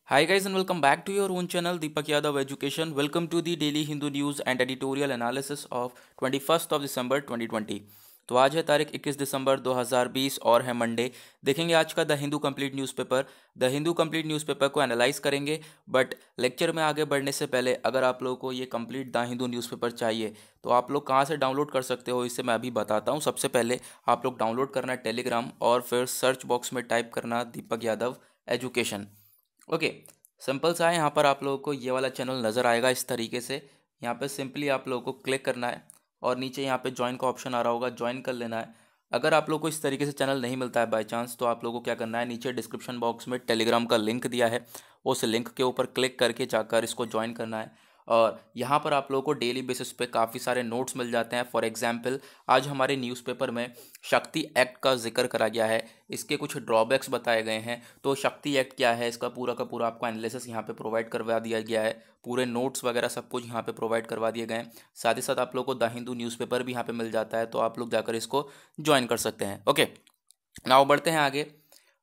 Hi guys and welcome back to your own channel Deepak Yadav Education. Welcome to the Daily Hindu News and Editorial Analysis of 21st of December 2020. तो आज है तारीख 21 दिसंबर 2020 और है Monday. देखेंगे आज का the Hindu complete newspaper. The Hindu complete newspaper को एनालाइज करेंगे। बट लेक्चर में आगे बढ़ने से पहले अगर आप लोगों को ये कंप्लीट द हिंदू न्यूज़पेपर चाहिए तो आप लोग कहाँ से डाउनलोड कर सकते हो इससे मैं अभी बताता हूँ। सबसे पहले आप लोग डाउनलोड करना टेलीग्राम और फिर सर्च बॉक्स में टाइप करना Deepak Yadav education. Okay, simple सा है। यहाँ पर आप लोगों को ये वाला चैनल नज़र आएगा इस तरीके से। यहाँ पे सिंपली आप लोगों को क्लिक करना है और नीचे यहाँ पे ज्वाइन का ऑप्शन आ रहा होगा, ज्वाइन कर लेना है। अगर आप लोगों को इस तरीके से चैनल नहीं मिलता है बाय चांस तो आप लोगों को क्या करना है, नीचे डिस्क्रिप्शन बॉक्स में टेलीग्राम का लिंक दिया है, उस लिंक के ऊपर क्लिक करके जाकर इसको ज्वाइन करना है। और यहाँ पर आप लोगों को डेली बेसिस पे काफ़ी सारे नोट्स मिल जाते हैं। फॉर एग्जांपल आज हमारे न्यूज़पेपर में शक्ति एक्ट का जिक्र करा गया है, इसके कुछ ड्रॉबैक्स बताए गए हैं। तो शक्ति एक्ट क्या है इसका पूरा का पूरा आपको एनालिसिस यहाँ पे प्रोवाइड करवा दिया गया है। पूरे नोट्स वगैरह सब कुछ यहाँ पे प्रोवाइड करवा दिए गए हैं। साथ ही साथ आप लोग को द हिंदू न्यूज़पेपर भी यहाँ पे मिल जाता है, तो आप लोग जाकर इसको ज्वाइन कर सकते हैं। ओके, नाउ बढ़ते हैं आगे।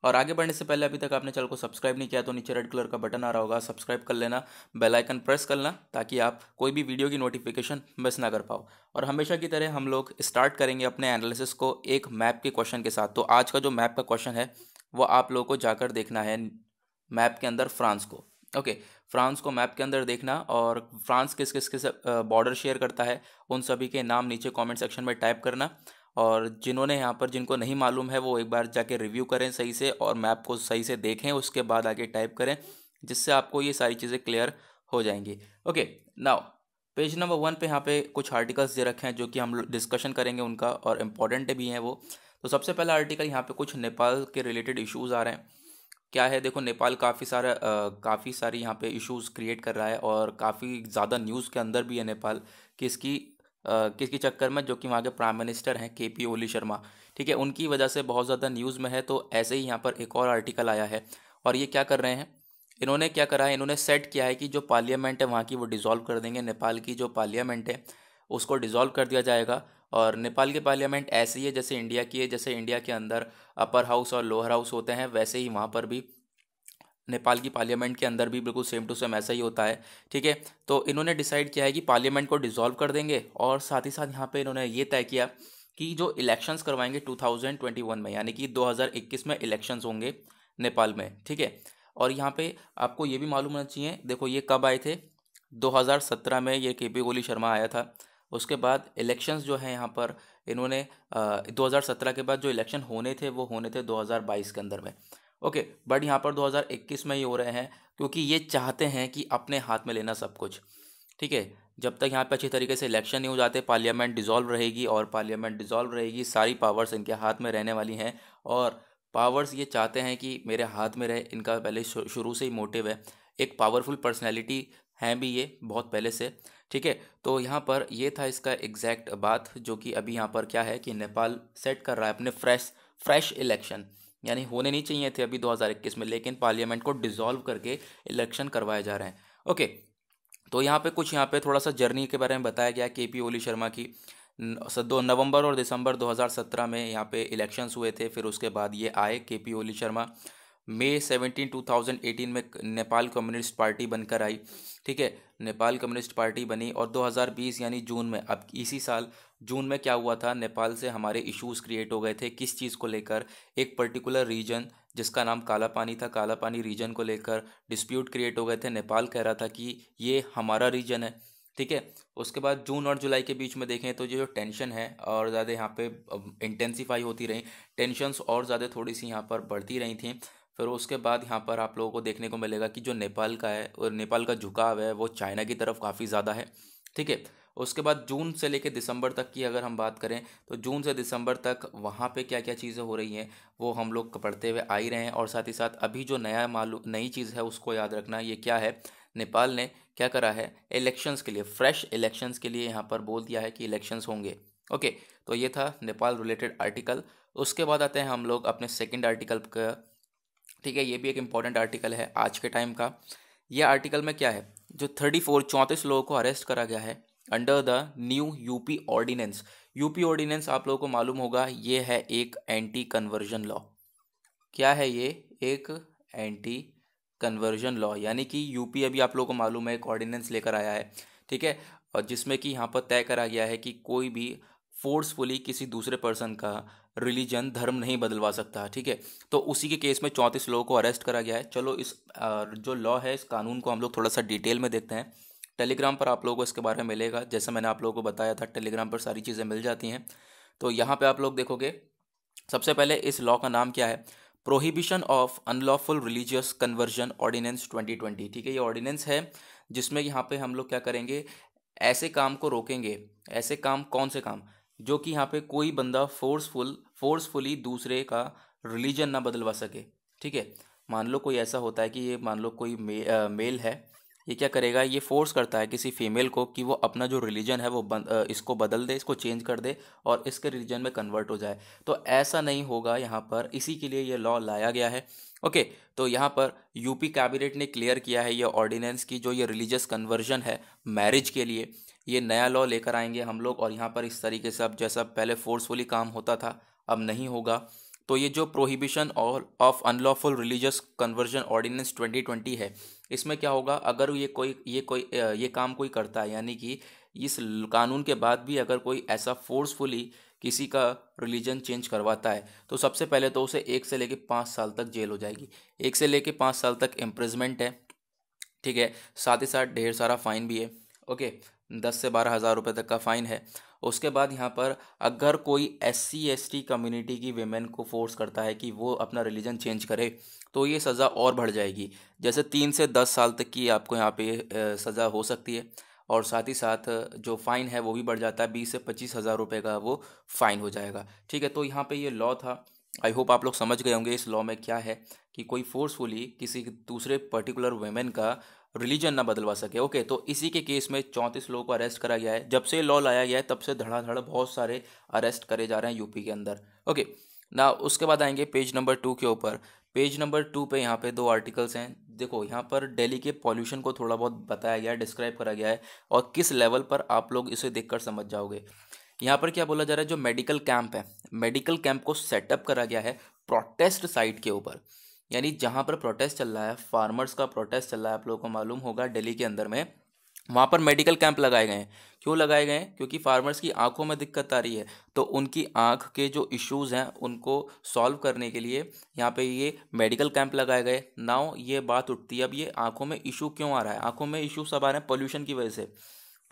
और आगे बढ़ने से पहले अभी तक आपने चैनल को सब्सक्राइब नहीं किया तो नीचे रेड कलर का बटन आ रहा होगा, सब्सक्राइब कर लेना, बेल आइकन प्रेस कर लेना ताकि आप कोई भी वीडियो की नोटिफिकेशन मिस ना कर पाओ। और हमेशा की तरह हम लोग स्टार्ट करेंगे अपने एनालिसिस को एक मैप के क्वेश्चन के साथ। तो आज का जो मैप का क्वेश्चन है वो आप लोगों को जाकर देखना है मैप के अंदर फ्रांस को। ओके, फ्रांस को मैप के अंदर देखना और फ्रांस किस किस किस बॉर्डर शेयर करता है उन सभी के नाम नीचे कमेंट सेक्शन में टाइप करना। और जिन्होंने यहाँ पर जिनको नहीं मालूम है वो एक बार जाके रिव्यू करें सही से और मैप को सही से देखें, उसके बाद आगे टाइप करें, जिससे आपको ये सारी चीज़ें क्लियर हो जाएंगी। ओके, नाउ पेज नंबर 1 पे यहाँ पे कुछ आर्टिकल्स दे रखे हैं जो कि हम डिस्कशन करेंगे उनका, और इम्पोर्टेंट भी हैं वो। तो सबसे पहला आर्टिकल यहाँ पे कुछ नेपाल के रिलेटेड इश्यूज़ आ रहे हैं। क्या है, देखो नेपाल काफ़ी सारी यहाँ पे इश्यूज क्रिएट कर रहा है और काफ़ी ज़्यादा न्यूज़ के अंदर भी है नेपाल। किसकी किसकी चक्कर में, जो कि वहाँ के प्राइम मिनिस्टर हैं केपी ओली शर्मा, ठीक है, उनकी वजह से बहुत ज़्यादा न्यूज़ में है। तो ऐसे ही यहाँ पर एक और आर्टिकल आया है और ये क्या कर रहे हैं, इन्होंने क्या करा है, इन्होंने सेट किया है कि जो पार्लियामेंट है वहाँ की वो डिज़ोल्व कर देंगे। नेपाल की जो पार्लियामेंट है उसको डिज़ोल्व कर दिया जाएगा। और नेपाल की पार्लियामेंट ऐसी है जैसे इंडिया की है, जैसे इंडिया के अंदर अपर हाउस और लोअर हाउस होते हैं वैसे ही वहाँ पर भी नेपाल की पार्लियामेंट के अंदर भी बिल्कुल सेम टू सेम ऐसा ही होता है। ठीक है, तो इन्होंने डिसाइड किया है कि पार्लियामेंट को डिसॉल्व कर देंगे और साथ ही साथ यहाँ पे इन्होंने ये तय किया कि जो इलेक्शंस करवाएंगे 2021 में, यानी कि 2021 में इलेक्शंस होंगे नेपाल में। ठीक है, और यहाँ पे आपको ये भी मालूम होना चाहिए, देखो ये कब आए थे, 2017 में ये केपी ओली शर्मा आया था। उसके बाद इलेक्शंस जो है यहाँ पर इन्होंने 2017 के बाद जो इलेक्शन होने थे वो होने थे 2022 के अंदर में। ओके, बट यहाँ पर 2021 में ही हो रहे हैं क्योंकि ये चाहते हैं कि अपने हाथ में लेना सब कुछ। ठीक है, जब तक यहाँ पे अच्छी तरीके से इलेक्शन नहीं हो जाते पार्लियामेंट डिसॉल्व रहेगी, और पार्लियामेंट डिसॉल्व रहेगी सारी पावर्स इनके हाथ में रहने वाली हैं। और पावर्स ये चाहते हैं कि मेरे हाथ में रहे, इनका पहले शुरू से ही मोटिव है। एक पावरफुल पर्सनैलिटी हैं भी ये बहुत पहले से। ठीक है, तो यहाँ पर ये था इसका एग्जैक्ट बात, जो कि अभी यहाँ पर क्या है कि नेपाल सेट कर रहा है अपने फ्रेश इलेक्शन, यानी होने नहीं चाहिए थे अभी 2021 में, लेकिन पार्लियामेंट को डिसॉल्व करके इलेक्शन करवाए जा रहे हैं। ओके, तो यहाँ पे कुछ यहाँ पे थोड़ा सा जर्नी के बारे में बताया गया केपी ओली शर्मा की। 2 नवंबर और दिसंबर 2017 में यहाँ पे इलेक्शंस हुए थे, फिर उसके बाद ये आए केपी ओली शर्मा। मई 17 2018 में नेपाल कम्युनिस्ट पार्टी बनकर आई। ठीक है, नेपाल कम्युनिस्ट पार्टी बनी और 2020 यानी जून में, अब इसी साल जून में क्या हुआ था, नेपाल से हमारे इश्यूज़ क्रिएट हो गए थे किस चीज़ को लेकर, एक पर्टिकुलर रीजन जिसका नाम काला पानी था, काला पानी रीजन को लेकर डिस्प्यूट क्रिएट हो गए थे। नेपाल कह रहा था कि ये हमारा रीजन है। ठीक है, उसके बाद जून और जुलाई के बीच में देखें तो ये जो टेंशन है और ज़्यादा यहाँ पे इंटेंसिफाई होती रही, टेंशन्स और ज़्यादा थोड़ी सी यहाँ पर बढ़ती रही थी। फिर उसके बाद यहाँ पर आप लोगों को देखने को मिलेगा कि जो नेपाल का है और नेपाल का झुकाव है वो चाइना की तरफ काफ़ी ज़्यादा है। ठीक है, उसके बाद जून से लेकर दिसंबर तक की अगर हम बात करें तो जून से दिसंबर तक वहाँ पे क्या क्या चीज़ें हो रही हैं वो हम लोग पढ़ते हुए आ ही रहे हैं। और साथ ही साथ अभी जो नई चीज़ है उसको याद रखना, ये क्या है, नेपाल ने क्या करा है, इलेक्शंस के लिए, फ्रेश इलेक्शंस के लिए यहाँ पर बोल दिया है कि इलेक्शंस होंगे। ओके, तो ये था नेपाल रिलेटेड आर्टिकल। उसके बाद आते हैं हम लोग अपने सेकेंड आर्टिकल का। ठीक है, ये भी एक इम्पॉर्टेंट आर्टिकल है आज के टाइम का। ये आर्टिकल में क्या है, जो 34 लोगों को अरेस्ट करा गया है under the new UP ordinance. UP ordinance आप लोगों को मालूम होगा ये है एक एंटी कन्वर्जन लॉ। क्या है ये, एक एंटी कन्वर्जन लॉ, यानी कि यूपी अभी आप लोगों को मालूम है एक ऑर्डिनेंस लेकर आया है, ठीक है, और जिसमें कि यहाँ पर तय करा गया है कि कोई भी फोर्सफुली किसी दूसरे पर्सन का रिलीजन धर्म नहीं बदलवा सकता, ठीक है। तो उसी के केस में 34 लोगों को अरेस्ट करा गया है। चलो इस जो लॉ है, इस कानून को हम लोग थोड़ा सा डिटेल में देखते हैं। टेलीग्राम पर आप लोगों को इसके बारे में मिलेगा, जैसे मैंने आप लोगों को बताया था टेलीग्राम पर सारी चीज़ें मिल जाती हैं। तो यहाँ पे आप लोग देखोगे, सबसे पहले इस लॉ का नाम क्या है, prohibition of unlawful religious conversion ordinance 2020, ठीक है। ये ऑर्डिनेंस है जिसमें यहाँ पे हम लोग क्या करेंगे, ऐसे काम को रोकेंगे। ऐसे काम कौन से काम, जो कि यहाँ पे कोई बंदा फोर्सफुली दूसरे का रिलीजन ना बदलवा सके, ठीक है। मान लो कोई ऐसा होता है कि ये मान लो कोई मेल है, ये क्या करेगा, ये फोर्स करता है किसी फीमेल को कि वो अपना जो रिलीजन है वो इसको बदल दे, इसको चेंज कर दे और इसके रिलीजन में कन्वर्ट हो जाए। तो ऐसा नहीं होगा यहाँ पर, इसी के लिए ये लॉ लाया गया है। ओके, तो यहाँ पर यूपी कैबिनेट ने क्लियर किया है ये ऑर्डिनेंस की जो ये रिलीजियस कन्वर्जन है मैरिज के लिए, ये नया लॉ लेकर आएंगे हम लोग। और यहाँ पर इस तरीके से अब जैसा पहले फोर्सफुली काम होता था अब नहीं होगा। तो ये जो prohibition of unlawful religious conversion ordinance 2020 है, इसमें क्या होगा, अगर ये काम कोई करता है, यानी कि इस कानून के बाद भी अगर कोई ऐसा फोर्सफुली किसी का रिलीजन चेंज करवाता है, तो सबसे पहले तो उसे 1 से लेकर 5 साल तक जेल हो जाएगी। 1 से लेकर 5 साल तक इम्प्रिजमेंट है, ठीक है। साथ ही साथ ढेर सारा फाइन भी है। ओके, 10 से 12 हज़ार रुपये तक का फाइन है। उसके बाद यहाँ पर अगर कोई SC ST कम्युनिटी की वेमेन को फोर्स करता है कि वो अपना रिलीजन चेंज करे, तो ये सज़ा और बढ़ जाएगी। जैसे 3 से 10 साल तक की आपको यहाँ पे सज़ा हो सकती है। और साथ ही साथ जो फ़ाइन है वो भी बढ़ जाता है, 20 से 25 हज़ार रुपये का वो फ़ाइन हो जाएगा, ठीक है। तो यहाँ पे ये लॉ था। आई होप आप लोग समझ गए होंगे इस लॉ में क्या है, कि कोई फोर्सफुली किसी दूसरे पर्टिकुलर वेमेन का रिलीजन ना बदलवा सके। ओके, तो इसी के केस में 34 लोगों को अरेस्ट करा गया है। जब से लॉ लाया गया है तब से धड़ाधड़ बहुत सारे अरेस्ट करे जा रहे हैं यूपी के अंदर। ओके ना, उसके बाद आएंगे पेज नंबर 2 के ऊपर। पेज नंबर 2 पे यहाँ पे 2 आर्टिकल्स हैं। देखो यहाँ पर दिल्ली के पॉल्यूशन को थोड़ा बहुत बताया गया है, डिस्क्राइब करा गया है, और किस लेवल पर आप लोग इसे देखकर समझ जाओगे। यहाँ पर क्या बोला जा रहा है, जो मेडिकल कैंप है, मेडिकल कैंप को सेटअप करा गया है प्रोटेस्ट साइट के ऊपर। यानी जहाँ पर प्रोटेस्ट चल रहा है, फार्मर्स का प्रोटेस्ट चल रहा है, आप लोगों को मालूम होगा दिल्ली के अंदर में, वहाँ पर मेडिकल कैंप लगाए गए हैं। क्यों लगाए गए हैं, क्योंकि फार्मर्स की आंखों में दिक्कत आ रही है, तो उनकी आंख के जो इश्यूज़ हैं उनको सॉल्व करने के लिए यहाँ पे ये मेडिकल कैंप लगाए गए। नाउ ये बात उठती है, अब ये आंखों में इशू क्यों आ रहा है, आंखों में इशू सब आ रहे हैं पोल्यूशन की वजह से,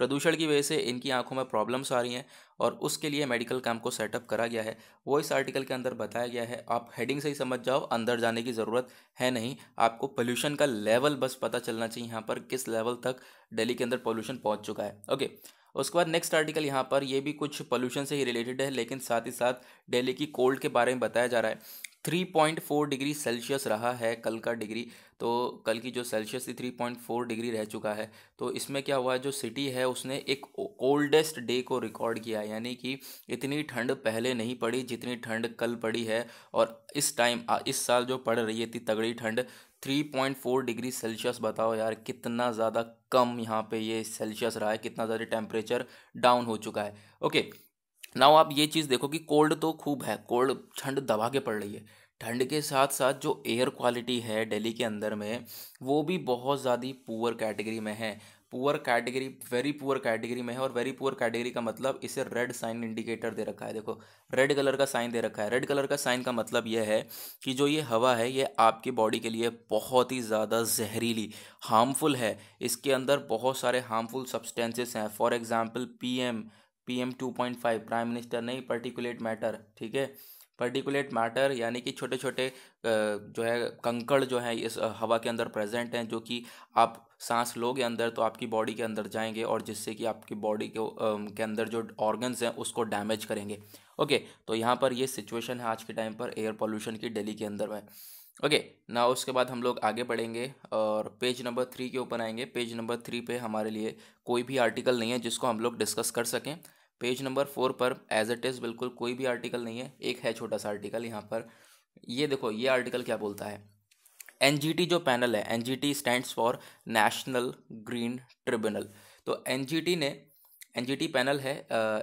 प्रदूषण की वजह से इनकी आंखों में प्रॉब्लम्स आ रही हैं, और उसके लिए मेडिकल कैंप को सेटअप करा गया है। वो इस आर्टिकल के अंदर बताया गया है, आप हेडिंग से ही समझ जाओ, अंदर जाने की ज़रूरत है नहीं। आपको पोल्यूशन का लेवल बस पता चलना चाहिए, यहाँ पर किस लेवल तक दिल्ली के अंदर पोल्यूशन पहुँच चुका है। ओके, उसके बाद नेक्स्ट आर्टिकल यहाँ पर ये भी कुछ पोल्यूशन से ही रिलेटेड है, लेकिन साथ ही साथ दिल्ली की कोल्ड के बारे में बताया जा रहा है। 3.4 डिग्री सेल्सियस रहा है कल का डिग्री, तो कल की जो सेल्सियस थी 3.4 डिग्री रह चुका है। तो इसमें क्या हुआ है, जो सिटी है उसने एक कोल्डेस्ट डे को रिकॉर्ड किया है, यानी कि इतनी ठंड पहले नहीं पड़ी जितनी ठंड कल पड़ी है। और इस टाइम इस साल जो पड़ रही है इतनी तगड़ी ठंड, 3.4 डिग्री सेल्सियस, बताओ यार कितना ज़्यादा कम यहाँ पे ये सेल्सियस रहा है, कितना ज़्यादा टेम्परेचर डाउन हो चुका है। ओके, नाउ आप ये चीज़ देखो कि कोल्ड तो खूब है, कोल्ड ठंड दबा के पड़ रही है, ठंड के साथ साथ जो एयर क्वालिटी है दिल्ली के अंदर में वो भी बहुत ज़्यादा पुअर कैटेगरी में है। Poor category, very poor category में है। और वेरी पुअर कैटेगरी का मतलब, इसे रेड साइन इंडिकेटर दे रखा है, देखो रेड कलर का साइन दे रखा है। रेड कलर का साइन का मतलब यह है कि जो ये हवा है ये आपकी बॉडी के लिए बहुत ही ज़्यादा जहरीली, हार्मफुल है। इसके अंदर बहुत सारे हार्मफुल सब्सटेंसेस हैं। For example PM 2.5, prime minister नहीं, पर्टिकुलेट मैटर, ठीक है। पर्टिकुलेट मैटर यानी कि छोटे छोटे जो है कंकड़ जो है इस हवा के अंदर प्रेजेंट हैं, जो कि आप सांस लोगे अंदर तो आपकी बॉडी के अंदर जाएंगे, और जिससे कि आपकी बॉडी के अंदर जो ऑर्गन्स हैं उसको डैमेज करेंगे। ओके, तो यहाँ पर ये सिचुएशन है आज के टाइम पर एयर पोल्यूशन की दिल्ली के अंदर में। ओके ना, उसके बाद हम लोग आगे बढ़ेंगे और पेज नंबर 3 के ऊपर आएंगे। पेज नंबर 3 पे हमारे लिए कोई भी आर्टिकल नहीं है जिसको हम लोग डिस्कस कर सकें। पेज नंबर 4 पर एज इट इज़ बिल्कुल कोई भी आर्टिकल नहीं है, एक है छोटा सा आर्टिकल यहाँ पर। ये देखो, ये आर्टिकल क्या बोलता है, NGT जो पैनल है, NGT stands for national green tribunal. तो NGT पैनल है,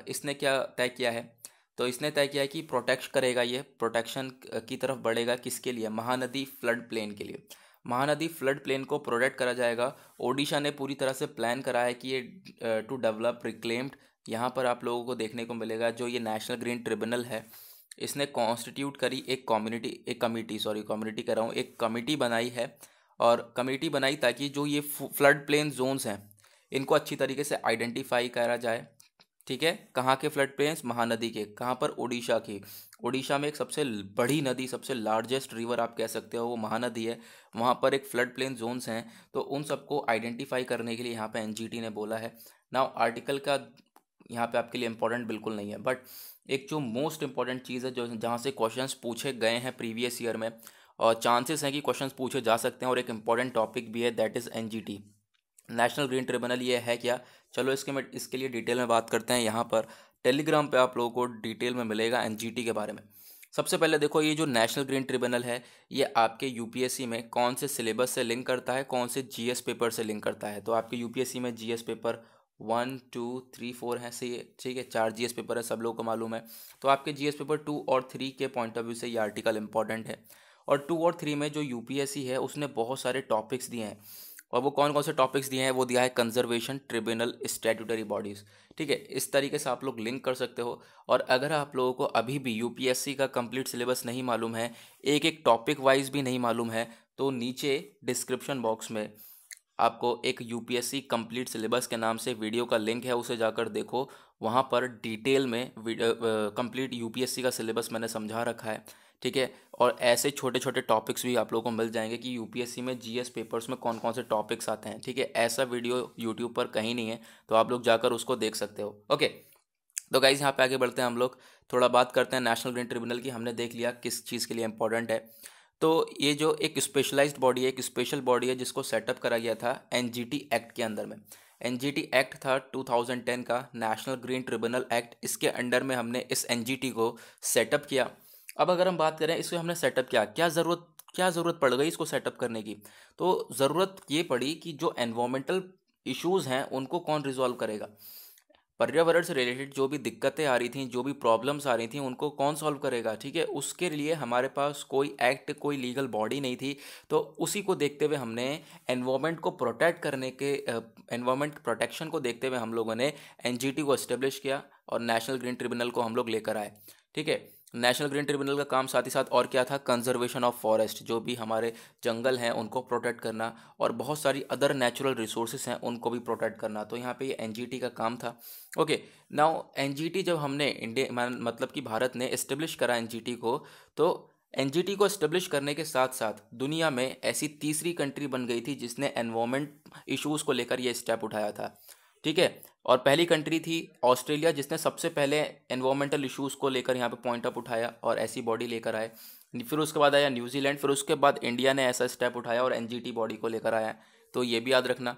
इसने क्या तय किया है, तो इसने तय किया है कि प्रोटेक्ट करेगा, ये प्रोटेक्शन की तरफ बढ़ेगा, किसके लिए, महानदी फ्लड प्लेन के लिए। महानदी फ्लड प्लेन को प्रोटेक्ट करा जाएगा। ओडिशा ने पूरी तरह से प्लान करा है कि ये टू डेवलप रिक्लेम्ड, यहाँ पर आप लोगों को देखने को मिलेगा जो ये नेशनल ग्रीन ट्रिब्यूनल है, इसने कॉन्स्टिट्यूट करी एक कम्युनिटी कह रहा हूँ, एक कमेटी बनाई है। और कमेटी बनाई ताकि जो ये फ्लड प्लेन जोन्स हैं इनको अच्छी तरीके से आइडेंटिफाई करा जाए। ठीक है, कहाँ के फ्लड प्लेन्स? महानदी के। कहाँ पर? ओडिशा की। ओडिशा में एक सबसे बड़ी नदी, सबसे लार्जेस्ट रिवर आप कह सकते हो, वो महानदी है। वहाँ पर एक फ्लड प्लेन जोन्स हैं, तो उन सबको आइडेंटिफाई करने के लिए यहाँ पे एनजीटी ने बोला है। नाउ आर्टिकल का यहाँ पे आपके लिए इंपॉर्टेंट बिल्कुल नहीं है, बट एक जो मोस्ट इंपॉर्टेंट चीज़ है जो जहाँ से क्वेश्चंस पूछे गए हैं प्रीवियस ईयर में, और चांसेस हैं कि क्वेश्चंस पूछे जा सकते हैं, और एक इंपॉर्टेंट टॉपिक भी है, that is NGT, national green tribunal. ये है क्या? चलो इसके लिए डिटेल में बात करते हैं। यहाँ पर टेलीग्राम पे आप लोगों को डिटेल में मिलेगा एनजीटी के बारे में। सबसे पहले देखो, ये जो नेशनल ग्रीन ट्रिब्यूनल है ये आपके यूपीएससी में कौन से सिलेबस से लिंक करता है, कौन से जीएस पेपर से लिंक करता है। तो आपके यूपीएससी में जीएस पेपर 1, 2, 3, 4 है, सही है, ठीक है, 4 जीएस पेपर है, सब लोगों को मालूम है। तो आपके जीएस पेपर 2 और 3 के पॉइंट ऑफ व्यू से ये आर्टिकल इंपॉर्टेंट है। और 2 और 3 में जो यूपीएससी है उसने बहुत सारे टॉपिक्स दिए हैं, और वो कौन कौन से टॉपिक्स दिए हैं? वो दिया है कंजर्वेशन ट्रिब्यूनल, स्टैट्यूटरी बॉडीज़। ठीक है, इस तरीके से आप लोग लिंक कर सकते हो। और अगर आप लोगों को अभी भी यूपीएससी का कंप्लीट सिलेबस नहीं मालूम है, एक एक टॉपिक वाइज भी नहीं मालूम है, तो नीचे डिस्क्रिप्शन बॉक्स में आपको एक यूपीएससी कंप्लीट सिलेबस के नाम से वीडियो का लिंक है, उसे जाकर देखो। वहाँ पर डिटेल में कंप्लीट यूपीएससी का सिलेबस मैंने समझा रखा है। ठीक है, और ऐसे छोटे छोटे टॉपिक्स भी आप लोगों को मिल जाएंगे कि यूपीएससी में जीएस पेपर्स में कौन कौन से टॉपिक्स आते हैं। ठीक है, ऐसा वीडियो यूट्यूब पर कहीं नहीं है, तो आप लोग जाकर उसको देख सकते हो। ओके, तो गाइज यहाँ पे आगे बढ़ते हैं हम लोग, थोड़ा बात करते हैं नेशनल ग्रीन ट्रिब्यूनल की। हमने देख लिया किस चीज़ के लिए इंपॉर्टेंट है। तो ये जो एक स्पेशलाइज्ड बॉडी है, एक स्पेशल बॉडी है, जिसको सेटअप करा गया था एनजीटी एक्ट के अंदर में। एनजीटी एक्ट था 2010 का, नेशनल ग्रीन ट्रिब्यूनल एक्ट, इसके अंडर में हमने इस एनजीटी को सेटअप किया। अब अगर हम बात करें इसको हमने सेटअप किया, क्या ज़रूरत पड़ गई इसको सेटअप करने की? तो ज़रूरत ये पड़ी कि जो एनवायरमेंटल इश्यूज़ हैं उनको कौन रिजॉल्व करेगा, पर्यावरण से रिलेटेड जो भी दिक्कतें आ रही थी, जो भी प्रॉब्लम्स आ रही थी, उनको कौन सॉल्व करेगा। ठीक है, उसके लिए हमारे पास कोई एक्ट, कोई लीगल बॉडी नहीं थी। तो उसी को देखते हुए हमने एनवायरमेंट को प्रोटेक्ट करने के एनवायरमेंट प्रोटेक्शन को देखते हुए हम लोगों ने एनजीटी को एस्टेब्लिश किया और नेशनल ग्रीन ट्रिब्यूनल को हम लोग लेकर आए। ठीक है, नेशनल ग्रीन ट्रिब्यूनल का काम साथ ही साथ और क्या था? कंजर्वेशन ऑफ फॉरेस्ट, जो भी हमारे जंगल हैं उनको प्रोटेक्ट करना, और बहुत सारी अदर नेचुरल रिसोर्सेज हैं उनको भी प्रोटेक्ट करना। तो यहाँ पे ये एनजीटी का काम था। ओके, नाउ एनजीटी जब हमने इंडिया मतलब कि भारत ने इस्टेब्लिश करा एनजीटी को, तो एनजीटी को इस्टेब्लिश करने के साथ साथ दुनिया में ऐसी तीसरी कंट्री बन गई थी जिसने एनवायरमेंट इश्यूज़ को लेकर ये स्टेप उठाया था। ठीक है, और पहली कंट्री थी ऑस्ट्रेलिया, जिसने सबसे पहले एनवायरमेंटल इश्यूज़ को लेकर यहाँ पे पॉइंट अप उठाया और ऐसी बॉडी लेकर आए। फिर उसके बाद आया न्यूजीलैंड, फिर उसके बाद इंडिया ने ऐसा स्टेप उठाया और एनजीटी बॉडी को लेकर आया। तो ये भी याद रखना।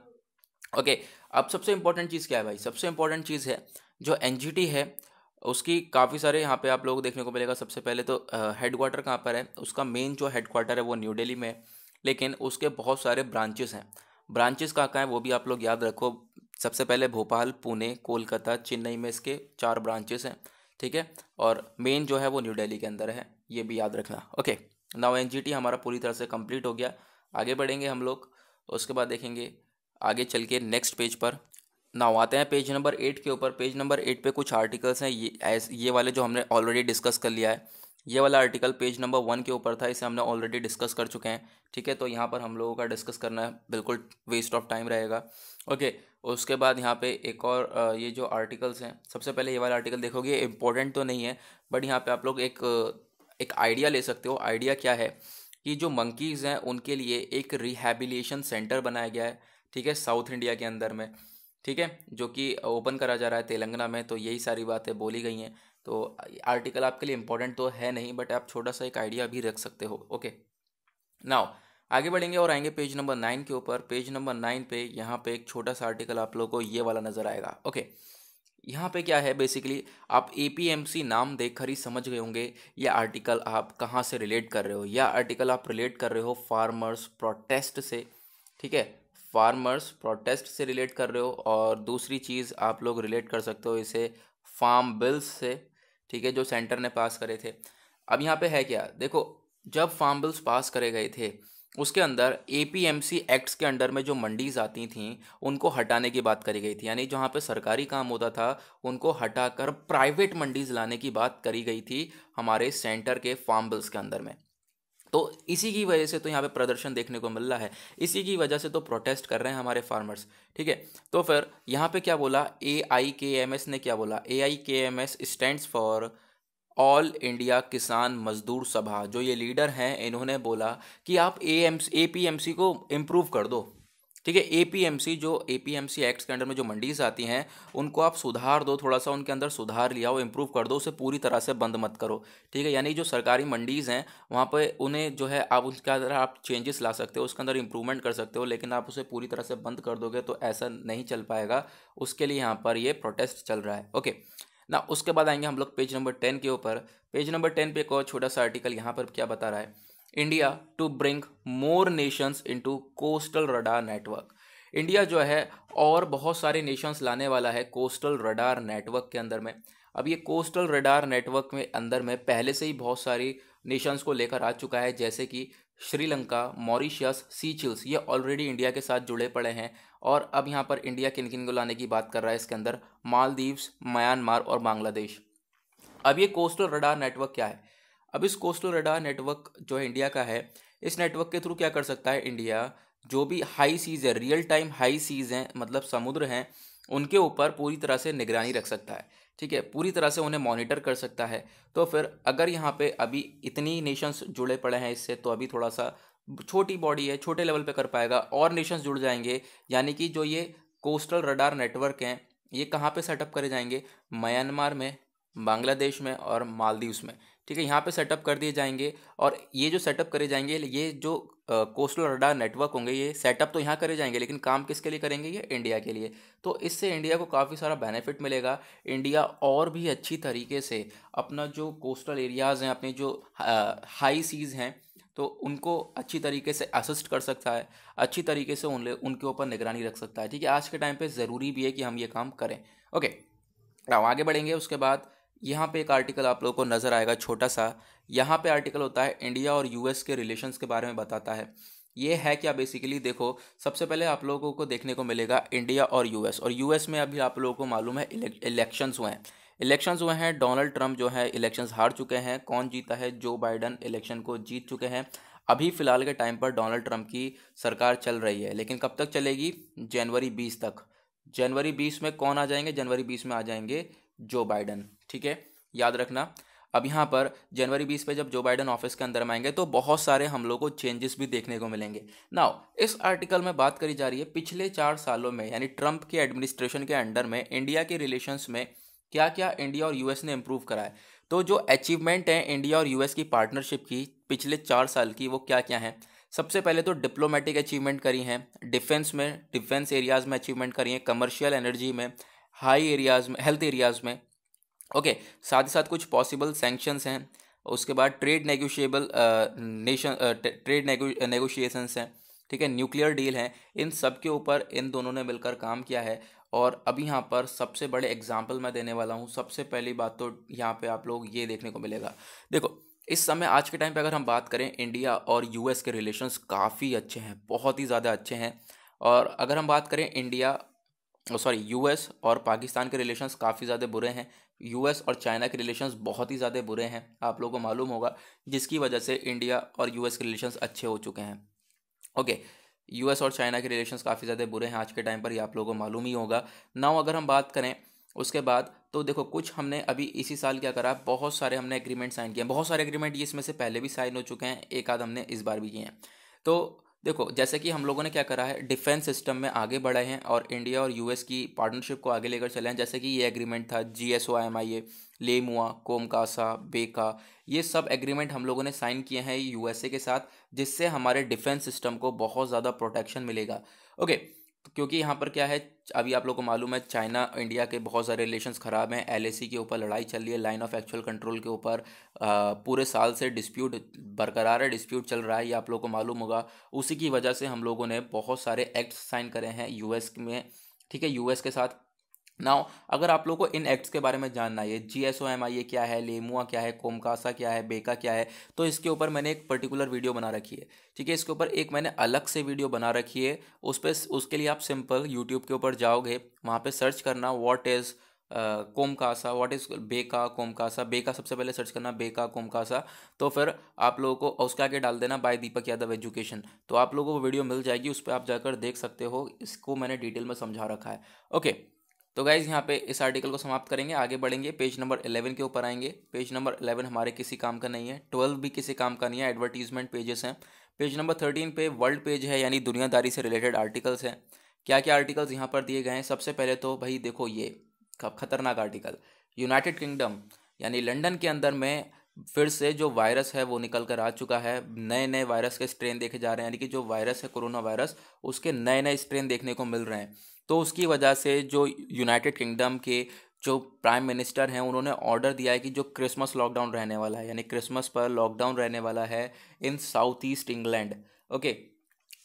ओके, अब सबसे इंपॉर्टेंट चीज़ क्या है भाई? सबसे इंपॉर्टेंट चीज़ है जो एनजीटी है, उसकी काफ़ी सारे यहाँ पे आप लोगों को देखने को मिलेगा। सबसे पहले तो हेडक्वार्टर कहाँ पर है? उसका मेन जो हेडक्वार्टर है वो न्यू दिल्ली में है, लेकिन उसके बहुत सारे ब्रांचेस हैं। ब्रांचेस कहाँ कहाँ हैं वो भी आप लोग याद रखो। सबसे पहले भोपाल, पुणे, कोलकाता, चेन्नई में इसके 4 ब्रांचेस हैं। ठीक है, और मेन जो है वो न्यू दिल्ली के अंदर है, ये भी याद रखना। ओके, नाउ एनजीटी हमारा पूरी तरह से कंप्लीट हो गया। आगे बढ़ेंगे हम लोग, उसके बाद देखेंगे आगे चल के नेक्स्ट पेज पर। नाउ आते हैं पेज नंबर 8 के ऊपर। पेज नंबर 8 पे कुछ आर्टिकल्स हैं, ये वाले जो हमने ऑलरेडी डिस्कस कर लिया है। ये वाला आर्टिकल पेज नंबर 1 के ऊपर था, इसे हमने ऑलरेडी डिस्कस कर चुके हैं। ठीक है, तो यहाँ पर हम लोगों का डिस्कस करना बिल्कुल वेस्ट ऑफ टाइम रहेगा। ओके, उसके बाद यहाँ पे एक और ये जो आर्टिकल्स हैं, सबसे पहले ये वाला आर्टिकल देखोगे, इंपॉर्टेंट तो नहीं है, बट यहाँ पे आप लोग एक आइडिया ले सकते हो। आइडिया क्या है कि जो मंकीज़ हैं उनके लिए एक रिहैबिलिटेशन सेंटर बनाया गया है। ठीक है, साउथ इंडिया के अंदर में। ठीक है, जो कि ओपन करा जा रहा है तेलंगाना में। तो यही सारी बातें बोली गई हैं। तो आर्टिकल आपके लिए इंपॉर्टेंट तो है नहीं, बट आप छोटा सा एक आइडिया भी रख सकते हो। ओके, नाउ आगे बढ़ेंगे और आएंगे पेज नंबर 9 के ऊपर। पेज नंबर 9 पे यहाँ पे एक छोटा सा आर्टिकल आप लोगों को ये वाला नज़र आएगा। ओके, यहाँ पे क्या है बेसिकली, आप एपीएमसी नाम देखकर ही समझ गए होंगे ये आर्टिकल आप कहाँ से रिलेट कर रहे हो। यह आर्टिकल आप रिलेट कर रहे हो फार्मर्स प्रोटेस्ट से। ठीक है, फार्मर्स प्रोटेस्ट से रिलेट कर रहे हो, और दूसरी चीज़ आप लोग रिलेट कर सकते हो इसे फार्म बिल्स से। ठीक है, जो सेंटर ने पास करे थे। अब यहाँ पे है क्या, देखो, जब फार्म बिल्स पास करे गए थे उसके अंदर एपीएमसी एक्ट्स के अंडर में जो मंडीज आती थीं उनको हटाने की बात करी गई थी, यानी जहाँ पे सरकारी काम होता था उनको हटाकर प्राइवेट मंडीज लाने की बात करी गई थी हमारे सेंटर के फार्म बिल्स के अंदर में। तो इसी की वजह से तो यहाँ पे प्रदर्शन देखने को मिल रहा है, इसी की वजह से तो प्रोटेस्ट कर रहे हैं हमारे फार्मर्स। ठीक है, तो फिर यहाँ पे क्या बोला AIKMS ने, क्या बोला AIKMS stands for all India किसान मजदूर सभा। जो ये लीडर हैं इन्होंने बोला कि आप APMC को इम्प्रूव कर दो। ठीक है, एपीएमसी जो एपीएमसी एक्ट्स के अंडर में जो मंडीज आती हैं उनको आप सुधार दो, थोड़ा सा उनके अंदर सुधार लिया हो, इम्प्रूव कर दो, उसे पूरी तरह से बंद मत करो। ठीक है, यानी जो सरकारी मंडीज हैं वहाँ पे उन्हें जो है आप उसके अंदर आप चेंजेस ला सकते हो, उसके अंदर इंप्रूवमेंट कर सकते हो, लेकिन आप उसे पूरी तरह से बंद कर दोगे तो ऐसा नहीं चल पाएगा। उसके लिए यहाँ पर ये प्रोटेस्ट चल रहा है। ओके ना, उसके बाद आएंगे हम लोग पेज नंबर 10 के ऊपर। पेज नंबर 10 पे एक और छोटा सा आर्टिकल यहाँ पर क्या बता रहा है, India to bring more nations into coastal radar network. India जो है और बहुत सारे नेशंस लाने वाला है कोस्टल रडार नेटवर्क के अंदर में। अब ये कोस्टल रडार नेटवर्क में अंदर में पहले से ही बहुत सारी नेशंस को लेकर आ चुका है, जैसे कि श्रीलंका, मॉरिशियस, सीचिल्स, ये ऑलरेडी इंडिया के साथ जुड़े पड़े हैं। और अब यहाँ पर इंडिया किन किन को लाने की बात कर रहा है इसके अंदर, मालदीव्स, म्यांमार और बांग्लादेश। अब ये कोस्टल रडार नेटवर्क क्या है, अब इस कोस्टल रडार नेटवर्क जो है इंडिया का है, इस नेटवर्क के थ्रू क्या कर सकता है इंडिया, जो भी हाई सीज है, रियल टाइम हाई सीज हैं, मतलब समुद्र हैं, उनके ऊपर पूरी तरह से निगरानी रख सकता है। ठीक है, पूरी तरह से उन्हें मॉनिटर कर सकता है। तो फिर अगर यहाँ पे अभी इतनी नेशंस जुड़े पड़े हैं इससे, तो अभी थोड़ा सा छोटी बॉडी है, छोटे लेवल पे कर पाएगा, और नेशंस जुड़ जाएंगे, यानी कि जो ये कोस्टल रडार नेटवर्क हैं ये कहाँ पे सेटअप करे जाएंगे, म्यांमार में, बांग्लादेश में और मालदीव्स में। ठीक है, यहाँ पे सेटअप कर दिए जाएंगे। और ये जो सेटअप करे जाएंगे, ये जो कोस्टल रडार नेटवर्क होंगे, ये सेटअप तो यहाँ करे जाएंगे, लेकिन काम किसके लिए करेंगे, ये इंडिया के लिए। तो इससे इंडिया को काफ़ी सारा बेनिफिट मिलेगा। इंडिया और भी अच्छी तरीके से अपना जो कोस्टल एरियाज़ हैं, अपनी जो हाई सीज़ हैं, तो उनको अच्छी तरीके से असिस्ट कर सकता है, अच्छी तरीके से उनके ऊपर निगरानी रख सकता है। ठीक है, आज के टाइम पे ज़रूरी भी है कि हम ये काम करें। ओके, अब आगे बढ़ेंगे। उसके बाद यहाँ पे एक आर्टिकल आप लोगों को नज़र आएगा छोटा सा, यहाँ पे आर्टिकल होता है इंडिया और यूएस के रिलेशंस के बारे में बताता है। ये है क्या, बेसिकली देखो, सबसे पहले आप लोगों को देखने को मिलेगा इंडिया और यूएस। और यूएस में अभी आप लोगों को मालूम है इलेक्शंस हुए हैं, डोनाल्ड ट्रंप जो है इलेक्शंस हार चुके हैं। कौन जीता है, जो बाइडन इलेक्शन को जीत चुके हैं। अभी फिलहाल के टाइम पर डोनाल्ड ट्रंप की सरकार चल रही है, लेकिन कब तक चलेगी, जनवरी 20 तक। जनवरी 20 में कौन आ जाएंगे, जनवरी 20 में आ जाएंगे जो बाइडन। ठीक है, याद रखना। अब यहाँ पर जनवरी 20 पे जब जो बाइडन ऑफिस के अंदर में आएंगे तो बहुत सारे हम लोग को चेंजेस भी देखने को मिलेंगे। नाउ इस आर्टिकल में बात करी जा रही है पिछले 4 सालों में, यानी ट्रंप के एडमिनिस्ट्रेशन के अंडर में इंडिया के रिलेशंस में क्या क्या इंडिया और यूएस ने इम्प्रूव करा है। तो जो अचीवमेंट है इंडिया और यूएस की पार्टनरशिप की पिछले 4 साल की, वो क्या क्या है। सबसे पहले तो डिप्लोमेटिक अचीवमेंट करी हैं, डिफेंस में, डिफेंस एरियाज़ में अचीवमेंट करी है, कमर्शियल एनर्जी में, हाई एरियाज़ में, हेल्थ एरियाज़ में। ओके, साथ ही साथ कुछ पॉसिबल सैंक्शंस हैं। उसके बाद ट्रेड नेगोशिएबल ट्रेड नेगोशिएशंस हैं। ठीक है, न्यूक्लियर डील है, इन सब के ऊपर इन दोनों ने मिलकर काम किया है। और अभी यहाँ पर सबसे बड़े एग्जाम्पल मैं देने वाला हूँ। सबसे पहली बात तो यहाँ पे आप लोग ये देखने को मिलेगा, देखो इस समय आज के टाइम पे अगर हम बात करें, इंडिया और यूएस के रिलेशंस काफ़ी अच्छे हैं, बहुत ही ज़्यादा अच्छे हैं। और अगर हम बात करें यूएस और पाकिस्तान के रिलेशंस काफ़ी ज़्यादा बुरे हैं। यूएस और चाइना के रिलेशंस बहुत ही ज़्यादा बुरे हैं, आप लोगों को मालूम होगा, जिसकी वजह से इंडिया और यूएस के रिलेशंस अच्छे हो चुके हैं। ओके, यूएस और चाइना के रिलेशंस काफ़ी ज़्यादा बुरे हैं आज के टाइम पर, ये आप लोगों को मालूम ही होगा। नाउ अगर हम बात करें उसके बाद, तो देखो कुछ हमने अभी इसी साल क्या करा, बहुत सारे हमने एग्रीमेंट साइन किए हैं। बहुत सारे एग्रीमेंट ये इसमें से पहले भी साइन हो चुके हैं, एक आध हमने इस बार भी किए हैं। तो देखो जैसे कि हम लोगों ने क्या करा है, डिफेंस सिस्टम में आगे बढ़े हैं और इंडिया और यूएस की पार्टनरशिप को आगे लेकर चले हैं। जैसे कि ये एग्रीमेंट था GSOMIA, लेमुआ, कोमकासा, बेका, ये सब एग्रीमेंट हम लोगों ने साइन किए हैं यूएसए के साथ, जिससे हमारे डिफेंस सिस्टम को बहुत ज़्यादा प्रोटेक्शन मिलेगा। ओके, क्योंकि यहाँ पर क्या है, अभी आप लोग को मालूम है चाइना इंडिया के बहुत सारे रिलेशंस ख़राब हैं, LAC के ऊपर लड़ाई चल रही है, लाइन ऑफ एक्चुअल कंट्रोल के ऊपर पूरे साल से डिस्प्यूट बरकरार है, डिस्प्यूट चल रहा है, ये आप लोग को मालूम होगा। उसी की वजह से हम लोगों ने बहुत सारे एक्ट साइन करे हैं यूएस में। ठीक है, यूएस के साथ नाउ अगर आप लोगों को इन एक्ट्स के बारे में जानना है, GSOMIA क्या है, लेमुआ क्या है, कोमकासा क्या है, बेका क्या है, तो इसके ऊपर मैंने एक पर्टिकुलर वीडियो बना रखी है। ठीक है, इसके ऊपर एक मैंने अलग से वीडियो बना रखी है। उसके लिए आप सिंपल यूट्यूब के ऊपर जाओगे, वहाँ पे सर्च करना व्हाट इज़ कोमकासा, व्हाट इज़ बेका कोमकासा। बेका सबसे पहले सर्च करना, बेका कोमकासा। तो फिर आप लोगों को उसके आगे डाल देना बाय दीपक यादव एजुकेशन, तो आप लोगों को वीडियो मिल जाएगी, उस पर आप जाकर देख सकते हो। इसको मैंने डिटेल में समझा रखा है। ओके, तो गाइज यहाँ पे इस आर्टिकल को समाप्त करेंगे, आगे बढ़ेंगे, पेज नंबर 11 के ऊपर आएंगे। पेज नंबर 11 हमारे किसी काम का नहीं है, 12 भी किसी काम का नहीं है, एडवर्टीजमेंट पेजेस हैं। पेज नंबर 13 पे वर्ल्ड पेज है, यानी दुनियादारी से रिलेटेड आर्टिकल्स हैं। क्या क्या आर्टिकल्स यहाँ पर दिए गए हैं? सबसे पहले तो भाई देखो, ये खतरनाक आर्टिकल, यूनाइटेड किंगडम यानी लंदन के अंदर में फिर से जो वायरस है वो निकल कर आ चुका है। नए नए वायरस के स्ट्रेन देखे जा रहे हैं, यानी कि जो वायरस है कोरोना वायरस, उसके नए नए स्ट्रेन देखने को मिल रहे हैं। तो उसकी वजह से जो यूनाइटेड किंगडम के जो प्राइम मिनिस्टर हैं, उन्होंने ऑर्डर दिया है कि जो क्रिसमस लॉकडाउन रहने वाला है, यानी क्रिसमस पर लॉकडाउन रहने वाला है in south east England. Okay,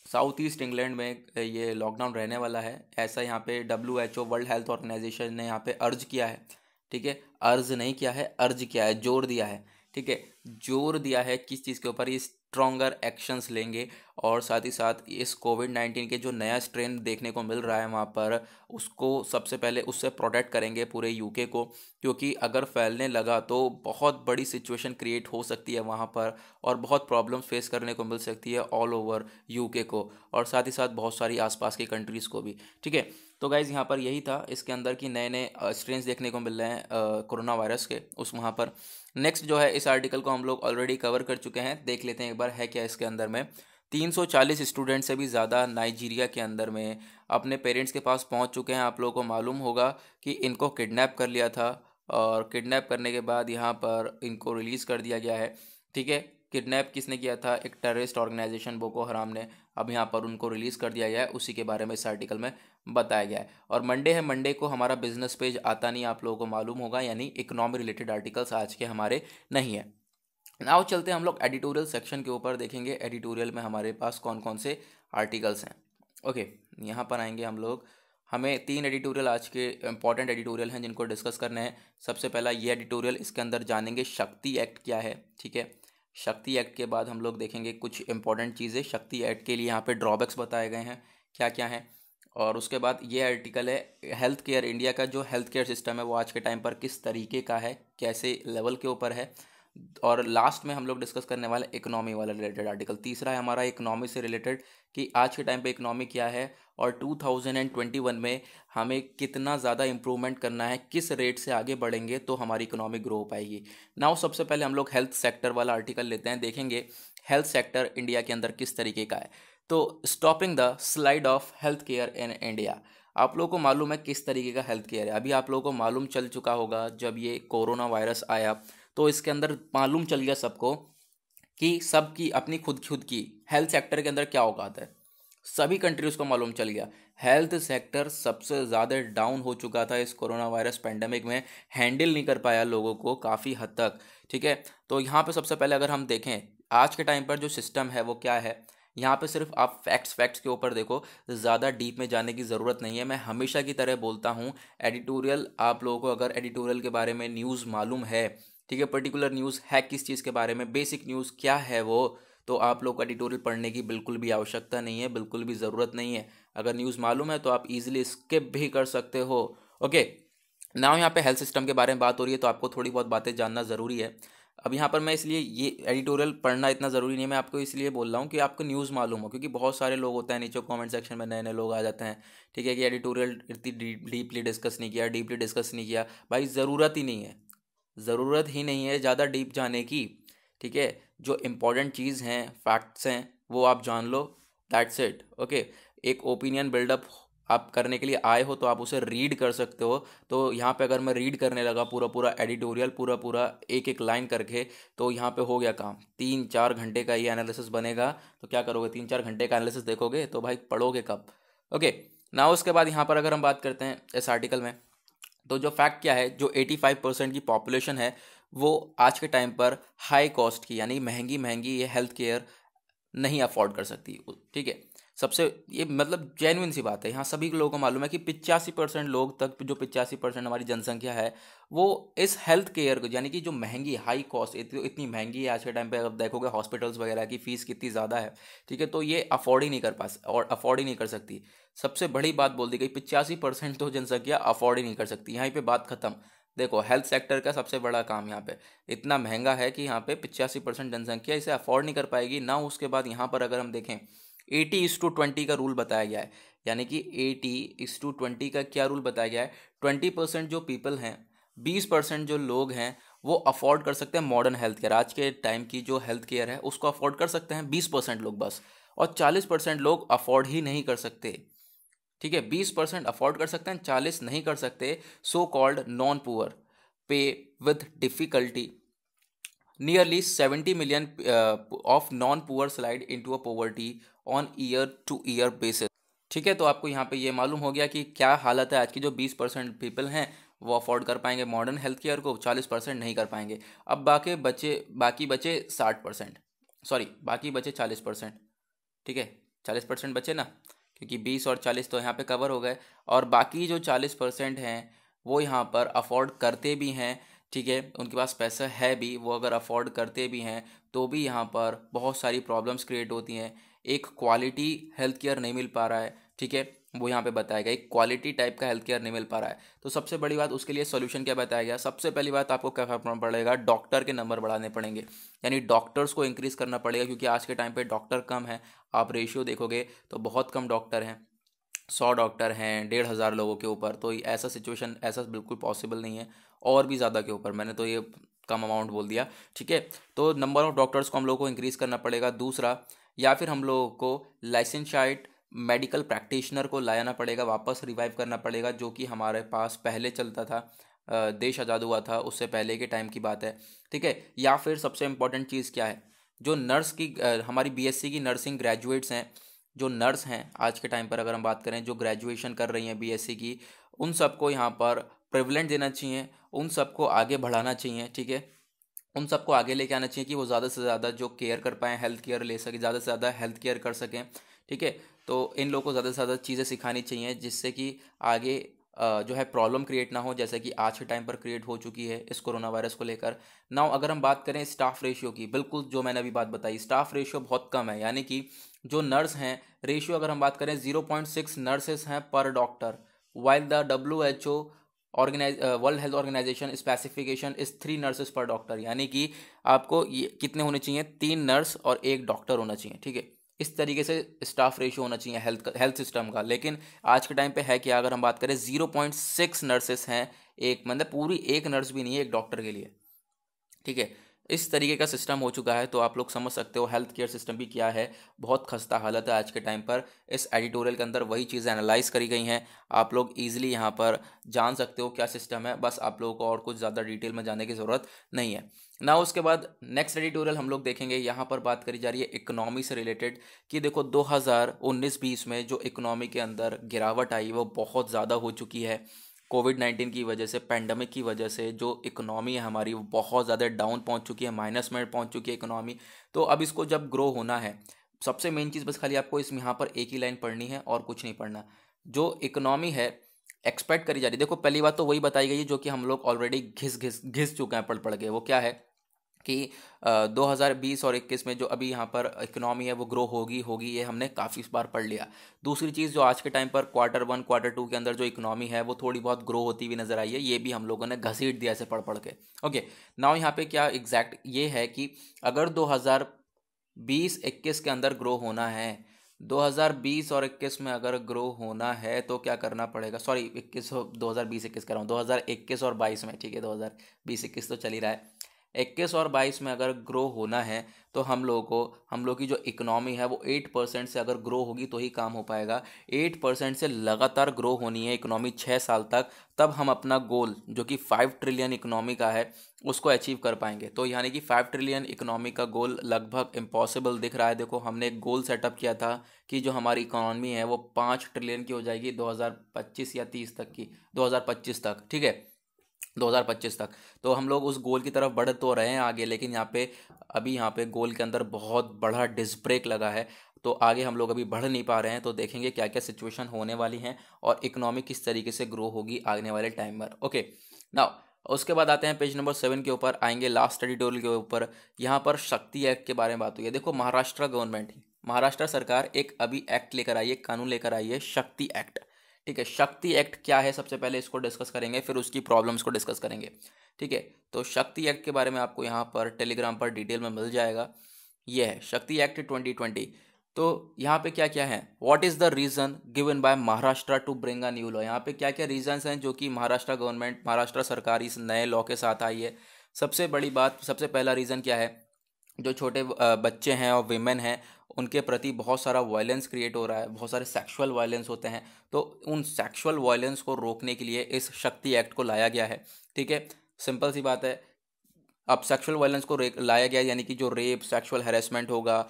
south east England में ये लॉकडाउन रहने वाला है, ऐसा यहाँ पे WHO वर्ल्ड हेल्थ ऑर्गेनाइजेशन ने यहाँ पे अर्ज किया है। ठीक है, अर्ज नहीं किया है, अर्ज किया है, जोर दिया है। ठीक है, जोर दिया है किस चीज़ के ऊपर? ये स्ट्रॉन्गर एक्शंस लेंगे, और साथ ही साथ इस कोविड-19 के जो नया स्ट्रेन देखने को मिल रहा है वहाँ पर, उसको सबसे पहले उससे प्रोटेक्ट करेंगे पूरे यूके को, क्योंकि अगर फैलने लगा तो बहुत बड़ी सिचुएशन क्रिएट हो सकती है वहाँ पर, और बहुत प्रॉब्लम्स फेस करने को मिल सकती है ऑल ओवर यूके को, और साथ ही साथ बहुत सारी आसपास की कंट्रीज़ को भी। ठीक है, तो गाइज़ यहाँ पर यही था इसके अंदर की नए नए स्ट्रेन्स देखने को मिल रहे हैं कोरोना वायरस के उस वहाँ पर। नेक्स्ट जो है, इस आर्टिकल को हम लोग ऑलरेडी कवर कर चुके हैं, देख लेते हैं एक बार है क्या इसके अंदर में। 340 स्टूडेंट से भी ज़्यादा नाइजीरिया के अंदर में अपने पेरेंट्स के पास पहुंच चुके हैं। आप लोगों को मालूम होगा कि इनको किडनैप कर लिया था, और किडनैप करने के बाद यहाँ पर इनको रिलीज़ कर दिया गया है। ठीक है, किडनैप किसने किया था? एक टेररिस्ट ऑर्गेनाइजेशन बोको हराम ने। अब यहाँ पर उनको रिलीज़ कर दिया गया है, उसी के बारे में इस आर्टिकल में बताया गया है। और मंडे है, मंडे को हमारा बिजनेस पेज आता नहीं, आप लोगों को मालूम होगा, यानी इकोनॉमी रिलेटेड आर्टिकल्स आज के हमारे नहीं है। नाउ चलते हैं हम लोग एडिटोरियल सेक्शन के ऊपर, देखेंगे एडिटोरियल में हमारे पास कौन कौन से आर्टिकल्स हैं। ओके, यहाँ पर आएंगे हम लोग। हमें 3 एडिटोरियल आज के इंपॉर्टेंट एडिटोरियल हैं जिनको डिस्कस करने हैं। सबसे पहला ये एडिटोरियल, इसके अंदर जानेंगे शक्ति एक्ट क्या है। ठीक है, शक्ति एक्ट के बाद हम लोग देखेंगे कुछ इंपॉर्टेंट चीज़ें। शक्ति एक्ट के लिए यहाँ पे ड्रॉबैक्स बताए गए हैं क्या क्या हैं। और उसके बाद ये आर्टिकल है हेल्थ केयर, इंडिया का जो हेल्थ केयर सिस्टम है वो आज के टाइम पर किस तरीके का है, कैसे लेवल के ऊपर है। और लास्ट में हम लोग डिस्कस करने वाले इकोनॉमी वाला रिलेटेड आर्टिकल। तीसरा है हमारा इकोनॉमी से रिलेटेड, कि आज के टाइम पे इकोनॉमी क्या है, और 2021 में हमें कितना ज़्यादा इम्प्रूवमेंट करना है, किस रेट से आगे बढ़ेंगे तो हमारी इकोनॉमी ग्रो हो पाएगी। नाउ सबसे पहले हम लोग हेल्थ सेक्टर वाला आर्टिकल लेते हैं, देखेंगे हेल्थ सेक्टर इंडिया के अंदर किस तरीके का है। तो stopping the slide of health care in India, आप लोगों को मालूम है किस तरीके का हेल्थ केयर है। अभी आप लोगों को मालूम चल चुका होगा, जब ये कोरोना वायरस आया तो इसके अंदर मालूम चल गया सबको कि सबकी अपनी खुद की हेल्थ सेक्टर के अंदर क्या औकात है। सभी कंट्रीज को मालूम चल गया, हेल्थ सेक्टर सबसे ज़्यादा डाउन हो चुका था इस कोरोना वायरस पेंडेमिक में, हैंडल नहीं कर पाया लोगों को काफ़ी हद तक। ठीक है, तो यहाँ पे सबसे पहले अगर हम देखें आज के टाइम पर जो सिस्टम है वो क्या है, यहाँ पे सिर्फ आप फैक्ट्स के ऊपर देखो, ज़्यादा डीप में जाने की ज़रूरत नहीं है। मैं हमेशा की तरह बोलता हूँ, एडिटोरियल आप लोगों को अगर एडिटोरियल के बारे में न्यूज़ मालूम है, ठीक है, पर्टिकुलर न्यूज़ है किस चीज़ के बारे में, बेसिक न्यूज़ क्या है वो, तो आप लोग को एडिटोरियल पढ़ने की बिल्कुल भी आवश्यकता नहीं है, बिल्कुल भी ज़रूरत नहीं है। अगर न्यूज़ मालूम है तो आप इजीली स्किप भी कर सकते हो। ओके, नाउ यहाँ पे हेल्थ सिस्टम के बारे में बात हो रही है तो आपको थोड़ी बहुत बातें जानना ज़रूरी है। अब यहाँ पर मैं इसलिए ये एडिटोरियल पढ़ना इतना ज़रूरी नहीं है, मैं आपको इसलिए बोल रहा हूँ कि आपको न्यूज़ मालूम हो, क्योंकि बहुत सारे लोग होते हैं नीचे कमेंट सेक्शन में, नए नए लोग आ जाते हैं। ठीक है, कि एडिटोरियल इतनी डीपली डिस्कस नहीं किया, डीपली डिस्कस नहीं किया। भाई ज़रूरत ही नहीं है, ज़रूरत ही नहीं है ज़्यादा डीप जाने की। ठीक है, जो इम्पोर्टेंट चीज़ हैं, फैक्ट्स हैं, वो आप जान लो, दैट्स इट। ओके, एक ओपिनियन बिल्डअप आप करने के लिए आए हो तो आप उसे रीड कर सकते हो। तो यहाँ पे अगर मैं रीड करने लगा पूरा पूरा एडिटोरियल, पूरा पूरा एक एक लाइन करके, तो यहाँ पे हो गया काम, 3-4 घंटे का ये एनालिसिस बनेगा। तो क्या करोगे, 3-4 घंटे का एनालिसिस देखोगे तो भाई पढ़ोगे कब। ओके, ना उसके बाद यहाँ पर अगर हम बात करते हैं इस आर्टिकल में, तो जो फैक्ट क्या है, जो 85% की पॉपुलेशन है वो आज के टाइम पर हाई कॉस्ट की, यानी महंगी महंगी ये हेल्थ केयर नहीं अफोर्ड कर सकती। ठीक है, सबसे ये मतलब जेन्युइन सी बात है, यहाँ सभी लोगों को मालूम है कि 85% लोग तक, जो 85% हमारी जनसंख्या है, वो इस हेल्थ केयर को, यानी कि जो महंगी हाई कॉस्ट इतनी महंगी है आज के टाइम पे, अगर देखोगे हॉस्पिटल्स वगैरह की फीस कितनी ज़्यादा है, ठीक है, तो ये अफोर्ड ही नहीं कर पा और अफोर्ड ही नहीं कर सकती। सबसे बड़ी बात बोल दी गई, 85% तो जनसंख्या अफोर्ड ही नहीं कर सकती, यहीं पे बात खत्म। देखो हेल्थ सेक्टर का सबसे बड़ा काम यहाँ पे इतना महंगा है कि यहाँ पे 85% जनसंख्या इसे अफोर्ड नहीं कर पाएगी ना। उसके बाद यहाँ पर अगर हम देखें 80:20 का रूल बताया गया है, यानी कि 80:20 का क्या रूल बताया गया है, 20% जो पीपल हैं, 20% जो लोग हैं वो अफोर्ड कर सकते हैं मॉडर्न हेल्थ केयर, आज के टाइम की जो हेल्थ केयर है उसको अफोर्ड कर सकते हैं 20% लोग बस, और 40% लोग अफोर्ड ही नहीं कर सकते। ठीक है, 20% अफोर्ड कर सकते हैं, 40 नहीं कर सकते। सो कॉल्ड नॉन पुअर पे with difficulty nearly 70 million of non-poor slide into a poverty on year-to-year basis। ठीक है, तो आपको यहाँ पे ये मालूम हो गया कि क्या हालत है आज की, जो 20% पीपल हैं वो अफोर्ड कर पाएंगे मॉडर्न हेल्थ केयर को, 40% नहीं कर पाएंगे। अब बाकी बचे 60%, सॉरी बाकी बचे 40%। ठीक है, 40% बचे ना, क्योंकि 20 और 40 तो यहाँ पे कवर हो गए, और बाकी जो 40% हैं वो यहाँ पर अफोर्ड करते भी हैं। ठीक है, उनके पास पैसा है भी, वो अगर अफोर्ड करते भी हैं तो भी यहाँ पर बहुत सारी प्रॉब्लम्स क्रिएट होती हैं। एक क्वालिटी हेल्थ केयर नहीं मिल पा रहा है, ठीक है, वो यहाँ पे बताया गया, एक क्वालिटी टाइप का हेल्थ केयर नहीं मिल पा रहा है। तो सबसे बड़ी बात, उसके लिए सोल्यूशन क्या बताया गया, सबसे पहली बात आपको क्या करना पड़ेगा, डॉक्टर के नंबर बढ़ाने पड़ेंगे, यानी डॉक्टर्स को इंक्रीज़ करना पड़ेगा, क्योंकि आज के टाइम पे डॉक्टर कम है। आप रेशियो देखोगे तो बहुत कम डॉक्टर हैं, 100 डॉक्टर हैं 1,500 लोगों के ऊपर, तो ऐसा सिचुएशन, ऐसा बिल्कुल पॉसिबल नहीं है। और भी ज़्यादा के ऊपर, मैंने तो ये कम अमाउंट बोल दिया। ठीक है, तो नंबर ऑफ़ डॉक्टर्स को हम लोग को इंक्रीज़ करना पड़ेगा। दूसरा, या फिर हम लोगों को लाइसेंसाइड मेडिकल प्रैक्टिशनर को लाना पड़ेगा, वापस रिवाइव करना पड़ेगा, जो कि हमारे पास पहले चलता था, देश आज़ाद हुआ था उससे पहले के टाइम की बात है। ठीक है, या फिर सबसे इम्पोर्टेंट चीज़ क्या है, जो नर्स की हमारी बीएससी की नर्सिंग ग्रेजुएट्स हैं, जो नर्स हैं आज के टाइम पर अगर हम बात करें, जो ग्रेजुएशन कर रही हैं बीएससी की, उन सबको यहाँ पर प्रिविलेंस देना चाहिए, उन सबको आगे बढ़ाना चाहिए। ठीक है, उन सबको आगे लेके आना चाहिए कि वो ज़्यादा से ज़्यादा जो केयर कर पाएँ, हेल्थ केयर ले सकें, ज़्यादा से ज़्यादा हेल्थ केयर कर सकें। ठीक है, तो इन लोगों को ज़्यादा से ज़्यादा चीज़ें सिखानी चाहिए, जिससे कि आगे जो है प्रॉब्लम क्रिएट ना हो, जैसे कि आज के टाइम पर क्रिएट हो चुकी है इस कोरोना वायरस को लेकर। नाउ अगर हम बात करें स्टाफ रेशियो की, बिल्कुल जो मैंने अभी बात बताई, स्टाफ रेशियो बहुत कम है, यानी कि जो नर्स हैं, रेशियो अगर हम बात करें 0.6 नर्सेस हैं per doctor, while the WHO World Health Organization specification is 3 nurses per doctor, यानी कि आपको ये कितने होने चाहिए, 3 नर्स और 1 डॉक्टर होना चाहिए। ठीक है, इस तरीके से स्टाफ रेशियो होना चाहिए हेल्थ सिस्टम का। लेकिन आज के टाइम पे है कि अगर हम बात करें 0.6 नर्सेस हैं, एक मतलब पूरी एक नर्स भी नहीं है एक डॉक्टर के लिए। ठीक है, इस तरीके का सिस्टम हो चुका है, तो आप लोग समझ सकते हो हेल्थ केयर सिस्टम भी क्या है, बहुत खस्ता हालत है आज के टाइम पर। इस एडिटोरियल के अंदर वही चीज़ें एनालाइज करी गई हैं, आप लोग इजीली यहाँ पर जान सकते हो क्या सिस्टम है, बस आप लोगों को और कुछ ज़्यादा डिटेल में जाने की ज़रूरत नहीं है ना। उसके बाद नेक्स्ट एडिटोरियल हम लोग देखेंगे, यहाँ पर बात करी जा रही है इकोनॉमी से रिलेटेड, कि देखो 2019-20 में जो इकोनॉमी के अंदर गिरावट आई वो बहुत ज़्यादा हो चुकी है। कोविड-19 की वजह से, पेंडेमिक की वजह से जो इकोनॉमी है हमारी वो बहुत ज़्यादा डाउन पहुंच चुकी है, माइनस में पहुंच चुकी है इकोनॉमी। तो अब इसको जब ग्रो होना है, सबसे मेन चीज़ बस खाली आपको इसमें यहाँ पर एक ही लाइन पढ़नी है और कुछ नहीं पढ़ना। जो इकोनॉमी है एक्सपेक्ट करी जा रही है, देखो पहली बात तो वही बताई गई है जो कि हम लोग ऑलरेडी घिस घिस घिस चुके हैं पढ़ पढ़ के। वो क्या है कि 2020 और 21 में जो अभी यहाँ पर इकोनॉमी है वो ग्रो होगी होगी, ये हमने काफ़ी बार पढ़ लिया। दूसरी चीज़, जो आज के टाइम पर Q1 Q2 के अंदर जो इकोनॉमी है वो थोड़ी बहुत ग्रो होती हुई नज़र आई है, ये भी हम लोगों ने घसीट दिया ऐसे पढ़ पढ़ के। ओके, नाउ यहाँ पे क्या एग्जैक्ट ये है कि अगर 2020-21 के अंदर ग्रो होना है, 2020 और 21 में अगर ग्रो होना है तो क्या करना पड़ेगा, सॉरी 21 2020-21 कर रहा हूँ, 2021 और 22 में, ठीक है, 2020-21 तो चल ही रहा है, 21 और 22 में अगर ग्रो होना है तो हम लोग की जो इकोनॉमी है वो 8% से अगर ग्रो होगी तो ही काम हो पाएगा। 8% से लगातार ग्रो होनी है इकोनॉमी 6 साल तक, तब हम अपना गोल जो कि 5 ट्रिलियन इकोनॉमी का है उसको अचीव कर पाएंगे। तो यानी कि 5 ट्रिलियन इकोनॉमी का गोल लगभग इम्पॉसिबल दिख रहा है। देखो हमने एक गोल सेटअप किया था कि जो हमारी इकोनॉमी है वो 5 ट्रिलियन की हो जाएगी 2025 या 30 तक की, 2025 तक, ठीक है, 2025 तक। तो हम लोग उस गोल की तरफ बढ़ तो रहे हैं आगे, लेकिन यहाँ पे अभी यहाँ पे गोल के अंदर बहुत बड़ा डिस्क ब्रेक लगा है। तो आगे हम लोग अभी बढ़ नहीं पा रहे हैं। तो देखेंगे क्या क्या सिचुएशन होने वाली हैं और इकोनॉमी किस तरीके से ग्रो होगी आने वाले टाइम पर। ओके, नाउ उसके बाद आते हैं पेज नंबर 7 के ऊपर, आएंगे लास्ट एडिटोरियल के ऊपर। यहाँ पर शक्ति एक्ट के बारे में बात हुई है। देखो, महाराष्ट्र गवर्नमेंट, महाराष्ट्र सरकार एक अभी एक्ट लेकर आई है, कानून लेकर आई है, शक्ति एक्ट। ठीक है, शक्ति एक्ट क्या है, सबसे पहले इसको डिस्कस करेंगे, फिर उसकी प्रॉब्लम्स को डिस्कस करेंगे। ठीक है, तो शक्ति एक्ट के बारे में आपको यहाँ पर टेलीग्राम पर डिटेल में मिल जाएगा। ये है शक्ति एक्ट 2020। तो यहाँ पे क्या क्या है, what is the reason given by Maharashtra to bring a new law. यहाँ पे क्या क्या रीजंस हैं जो कि महाराष्ट्र गवर्नमेंट, महाराष्ट्र सरकार इस नए लॉ के साथ आई है। सबसे बड़ी बात, सबसे पहला रीज़न क्या है, जो छोटे बच्चे हैं और विमेन हैं उनके प्रति बहुत सारा वायलेंस क्रिएट हो रहा है, बहुत सारे सेक्सुअल वायलेंस होते हैं। तो उन सेक्सुअल वायलेंस को रोकने के लिए इस शक्ति एक्ट को लाया गया है। ठीक है, सिंपल सी बात है। अब सेक्सुअल वायलेंस को लाया गया, यानी कि जो रेप, सेक्सुअल हैरेसमेंट होगा,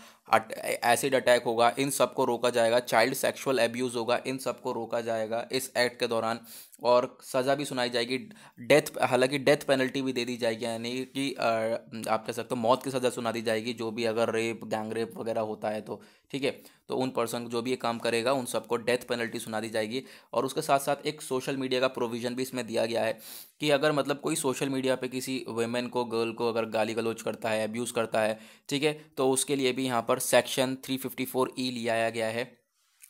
एसिड अटैक होगा, इन सब को रोका जाएगा। चाइल्ड सेक्सुअल एब्यूज़ होगा, इन सब को रोका जाएगा इस एक्ट के दौरान। और सज़ा भी सुनाई जाएगी, डेथ, हालांकि डेथ पेनल्टी भी दे दी जाएगी, यानी कि आप कह सकते हो मौत की सज़ा सुना दी जाएगी जो भी अगर रेप, गैंग रेप वगैरह होता है तो। ठीक है, तो उन पर्सन जो भी ये काम करेगा उन सबको डेथ पेनल्टी सुना दी जाएगी। और उसके साथ साथ एक सोशल मीडिया का प्रोविज़न भी इसमें दिया गया है कि अगर मतलब कोई सोशल मीडिया पे किसी वेमेन को, गर्ल को अगर गाली गलौज करता है, अब्यूज़ करता है, ठीक है, तो उसके लिए भी यहाँ पर सेक्शन 354E लिया गया है।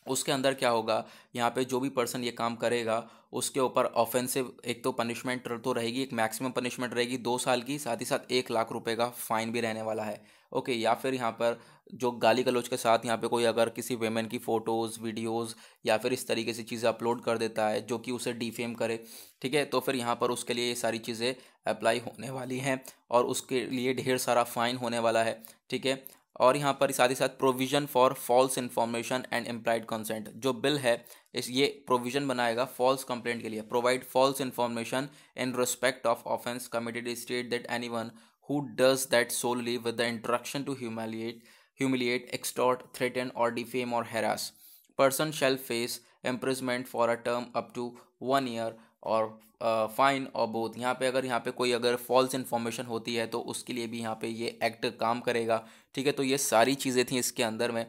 उसके अंदर क्या होगा, यहाँ पे जो भी पर्सन ये काम करेगा उसके ऊपर ऑफेंसिव एक तो पनिशमेंट तो रहेगी, एक मैक्सिमम पनिशमेंट रहेगी 2 साल की, साथ ही साथ 1 लाख रुपए का फाइन भी रहने वाला है। ओके, या फिर यहाँ पर जो गाली गलौज के साथ यहाँ पे कोई अगर किसी वेमेन की फ़ोटोज़, वीडियोज़ या फिर इस तरीके से चीज़ें अपलोड कर देता है जो कि उसे डिफेम करे, ठीक है, तो फिर यहाँ पर उसके लिए ये सारी चीज़ें अप्लाई होने वाली हैं और उसके लिए ढेर सारा फाइन होने वाला है। ठीक है, और यहाँ पर साथ ही साथ provision for false information and implied consent, जो बिल है इस ये प्रोविज़न बनाएगा फॉल्स कंप्लेंट के लिए। Provide false information in respect of offence committed, state that anyone who does that solely with the instruction to humiliate, extort, threaten or defame or harass person shall face imprisonment for a term up to 1 year और fine और both. यहाँ पे अगर यहाँ पे कोई अगर false information होती है तो उसके लिए भी यहाँ पे ये एक्ट काम करेगा। ठीक है, तो ये सारी चीज़ें थी इसके अंदर में।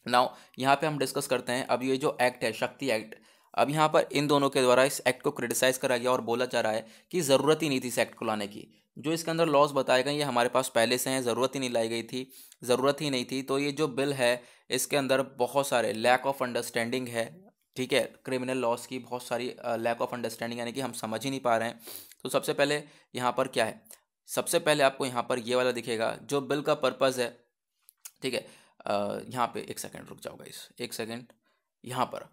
नाउ यहाँ पे हम डिस्कस करते हैं अब ये जो एक्ट है, शक्ति एक्ट। अब यहाँ पर इन दोनों के द्वारा इस एक्ट को क्रिटिसाइज़ करा गया और बोला जा रहा है कि ज़रूरत ही नहीं थी इस एक्ट को लाने की। जो इसके अंदर लॉज बताए गए ये हमारे पास पहले से हैं, ज़रूरत ही नहीं लाई गई थी, ज़रूरत ही नहीं थी। तो ये जो बिल है इसके अंदर बहुत सारे लैक ऑफ अंडरस्टैंडिंग है। ठीक है, क्रिमिनल लॉज की बहुत सारी लैक ऑफ अंडरस्टैंडिंग, यानी कि हम समझ ही नहीं पा रहे हैं। तो सबसे पहले यहाँ पर क्या है, सबसे पहले आपको यहाँ पर ये वाला दिखेगा जो बिल का पर्पज़ है। ठीक है, यहाँ पे एक सेकंड रुक जाओ गाइस, एक सेकंड। यहाँ पर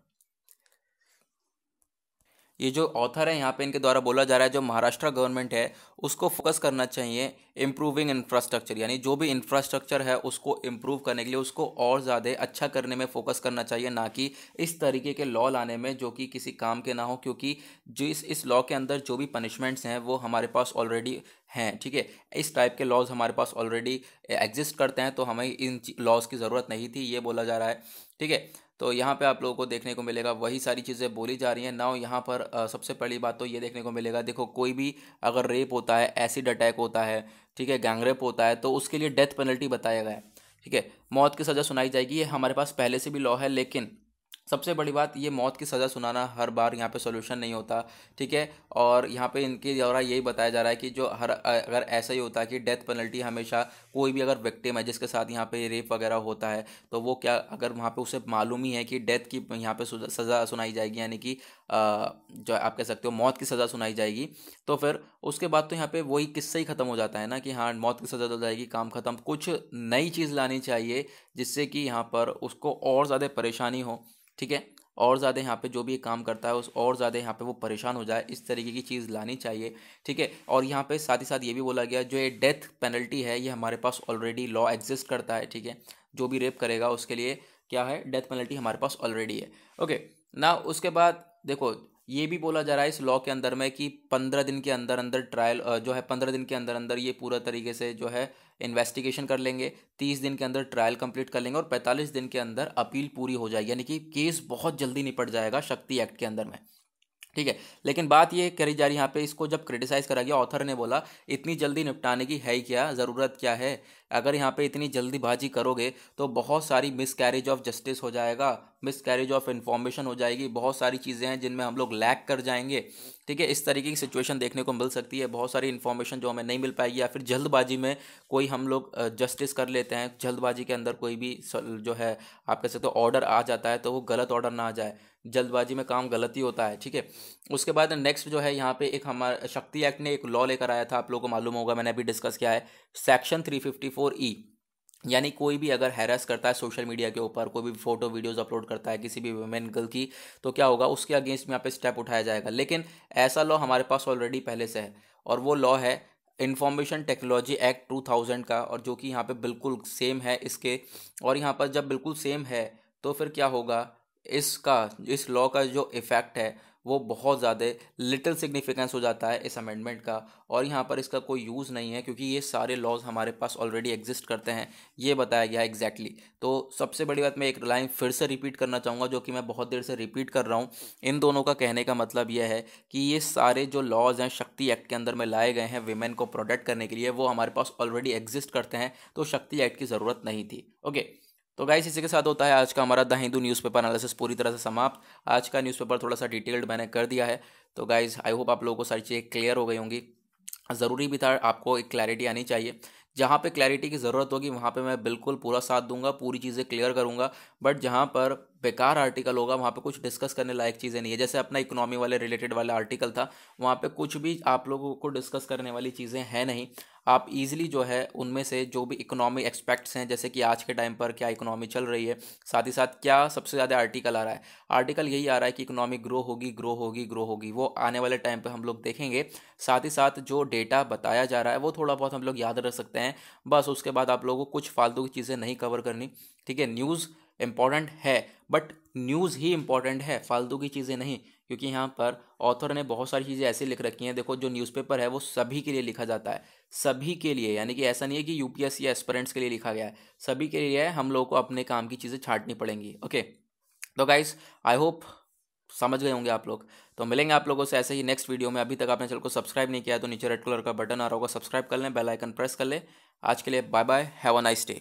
ये जो ऑथर है यहाँ पे इनके द्वारा बोला जा रहा है जो महाराष्ट्र गवर्नमेंट है उसको फोकस करना चाहिए इम्प्रूविंग इंफ्रास्ट्रक्चर, यानी जो भी इंफ्रास्ट्रक्चर है उसको इम्प्रूव करने के लिए उसको और ज़्यादा अच्छा करने में फोकस करना चाहिए, ना कि इस तरीके के लॉ लाने में जो कि किसी काम के ना हो। क्योंकि जो इस लॉ के अंदर जो भी पनिशमेंट्स हैं वो हमारे पास ऑलरेडी हैं। ठीक है, इस टाइप के लॉज हमारे पास ऑलरेडी एग्जिस्ट करते हैं, तो हमें इन लॉज की ज़रूरत नहीं थी, ये बोला जा रहा है। ठीक है, तो यहाँ पे आप लोगों को देखने को मिलेगा वही सारी चीज़ें बोली जा रही हैं। नाउ यहाँ पर सबसे पहली बात तो ये देखने को मिलेगा, देखो कोई भी अगर रेप होता है, एसिड अटैक होता है, ठीक है, गैंग रेप होता है, तो उसके लिए डेथ पेनल्टी बताया गया है। ठीक है, मौत की सज़ा सुनाई जाएगी, ये हमारे पास पहले से भी लॉ है। लेकिन सबसे बड़ी बात, ये मौत की सज़ा सुनाना हर बार यहाँ पे सॉल्यूशन नहीं होता। ठीक है, और यहाँ पे इनके द्वारा यही बताया जा रहा है कि जो अगर ऐसा ही होता है कि डेथ पेनल्टी हमेशा कोई भी अगर विक्टिम है जिसके साथ यहाँ पे रेप वगैरह होता है तो वो क्या, अगर वहाँ पे उसे मालूम ही है कि डेथ की यहाँ पे सज़ा सुनाई जाएगी, यानी कि जो आप कह सकते हो मौत की सज़ा सुनाई जाएगी, तो फिर उसके बाद तो यहाँ पे वही किस्सा ही ख़त्म हो जाता है ना कि हाँ मौत की सज़ा तो जाएगी, काम ख़त्म। कुछ नई चीज़ लानी चाहिए जिससे कि यहाँ पर उसको और ज़्यादा परेशानी हो। ठीक है, और ज़्यादा यहाँ पे जो भी काम करता है उस और ज़्यादा यहाँ पे वो परेशान हो जाए, इस तरीके की चीज़ लानी चाहिए। ठीक है, और यहाँ पे साथ ही साथ ये भी बोला गया जो ये डेथ पेनल्टी है ये हमारे पास ऑलरेडी लॉ एग्जिस्ट करता है। ठीक है, जो भी रेप करेगा उसके लिए क्या है, डेथ पेनल्टी हमारे पास ऑलरेडी है। ओके, ना उसके बाद देखो ये भी बोला जा रहा है इस लॉ के अंदर में कि 15 दिन के अंदर अंदर ट्रायल जो है 15 दिन के अंदर अंदर ये पूरा तरीके से जो है इन्वेस्टिगेशन कर लेंगे, 30 दिन के अंदर ट्रायल कंप्लीट कर लेंगे और 45 दिन के अंदर अपील पूरी हो जाएगी, यानी कि केस बहुत जल्दी निपट जाएगा शक्ति एक्ट के अंदर में। ठीक है। लेकिन बात ये करी जा रही है यहाँ पे, इसको जब क्रिटिसाइज करा गया, ऑथर ने बोला इतनी जल्दी निपटाने की है ही क्या, ज़रूरत क्या है। अगर यहाँ पे इतनी जल्दीबाजी करोगे तो बहुत सारी मिसकैरेज ऑफ जस्टिस हो जाएगा, मिसकैरेज ऑफ इन्फॉर्मेशन हो जाएगी, बहुत सारी चीज़ें हैं जिनमें हम लोग लैग कर जाएंगे। ठीक है, इस तरीके की सिचुएशन देखने को मिल सकती है, बहुत सारी इन्फॉर्मेशन जो हमें नहीं मिल पाएगी, या फिर जल्दबाजी में कोई हम लोग जस्टिस कर लेते हैं, जल्दबाजी के अंदर कोई भी जो है आप कह सकते हो ऑर्डर आ जाता है, तो वो गलत ऑर्डर ना आ जाए, जल्दबाजी में काम गलत ही होता है। ठीक है, उसके बाद नेक्स्ट जो है यहाँ पे एक हमारा शक्ति एक्ट ने एक लॉ लेकर आया था, आप लोगों को मालूम होगा, मैंने अभी डिस्कस किया है, सेक्शन 354E। यानी कोई भी अगर हैरेस करता है सोशल मीडिया के ऊपर, कोई भी फोटो वीडियोस अपलोड करता है किसी भी वुमेन गर्ल की, तो क्या होगा, उसके अगेंस्ट में यहाँ पे स्टेप उठाया जाएगा। लेकिन ऐसा लॉ हमारे पास ऑलरेडी पहले से है, और वो लॉ है इंफॉर्मेशन टेक्नोलॉजी एक्ट 2000 का, और जो कि यहाँ पे बिल्कुल सेम है इसके। और यहाँ पर जब बिल्कुल सेम है तो फिर क्या होगा, इस लॉ का जो इफ़ेक्ट है वो बहुत ज़्यादा लिटिल सिग्निफिकेंस हो जाता है इस अमेंडमेंट का, और यहाँ पर इसका कोई यूज़ नहीं है, क्योंकि ये सारे लॉज हमारे पास ऑलरेडी एग्जिस्ट करते हैं, ये बताया गया है एग्जैक्टली। तो सबसे बड़ी बात, मैं एक लाइन फिर से रिपीट करना चाहूँगा, जो कि मैं बहुत देर से रिपीट कर रहा हूँ। इन दोनों का कहने का मतलब यह है कि ये सारे जो लॉज हैं शक्ति एक्ट के अंदर में लाए गए हैं विमेन को प्रोटेक्ट करने के लिए, वो हमारे पास ऑलरेडी एग्जिस्ट करते हैं, तो शक्ति एक्ट की ज़रूरत नहीं थी। ओके, तो गाइस इसी के साथ होता है आज का हमारा द हिंदू न्यूज़पेपर एनालिसिस पूरी तरह से समाप्त। आज का न्यूज़पेपर थोड़ा सा डिटेल्ड मैंने कर दिया है, तो गाइस आई होप आप लोगों को सारी चीज़ें क्लियर हो गई होंगी। ज़रूरी भी था, आपको एक क्लैरिटी आनी चाहिए। जहाँ पे क्लैरिटी की ज़रूरत होगी वहाँ पे मैं बिल्कुल पूरा साथ दूंगा, पूरी चीज़ें क्लियर करूँगा। बट जहाँ पर बेकार आर्टिकल होगा वहाँ पे कुछ डिस्कस करने लायक चीज़ें नहीं है, जैसे अपना इकोनॉमी वाले रिलेटेड वाला आर्टिकल था, वहाँ पे कुछ भी आप लोगों को डिस्कस करने वाली चीज़ें हैं नहीं। आप इजीली जो है उनमें से जो भी इकोनॉमिक एक्सपेक्ट्स हैं, जैसे कि आज के टाइम पर क्या इकोनॉमी चल रही है, साथ ही साथ क्या सबसे ज़्यादा आर्टिकल आ रहा है, आर्टिकल यही आ रहा है कि इकोनॉमी ग्रो होगी ग्रो होगी ग्रो होगी, वो आने वाले टाइम पे हम लोग देखेंगे। साथ ही साथ जो डेटा बताया जा रहा है वो थोड़ा बहुत हम लोग याद रख सकते हैं, बस उसके बाद आप लोगों को कुछ फालतू की चीज़ें नहीं कवर करनी। ठीक है, न्यूज़ इंपॉर्टेंट है, बट न्यूज़ ही इंपॉर्टेंट है, फालतू की चीज़ें नहीं, क्योंकि यहाँ पर ऑथर ने बहुत सारी चीज़ें ऐसी लिख रखी हैं। देखो, जो न्यूज़पेपर है वो सभी के लिए लिखा जाता है, सभी के लिए, यानी कि ऐसा नहीं है कि यूपीएससी एस्पिरेंट्स के लिए लिखा गया है, सभी के लिए है। हम लोगों को अपने काम की चीज़ें छांटनी पड़ेंगी। ओके, तो गाइस आई होप समझ गए होंगे आप लोग। तो मिलेंगे आप लोगों से ऐसे ही नेक्स्ट वीडियो में। अभी तक आपने चैनल को सब्सक्राइब नहीं किया है तो नीचे रेड कलर का बटन आ रहा होगा, सब्सक्राइब कर लें, बेल आइकन प्रेस कर लें। आज के लिए bye bye, have a nice day.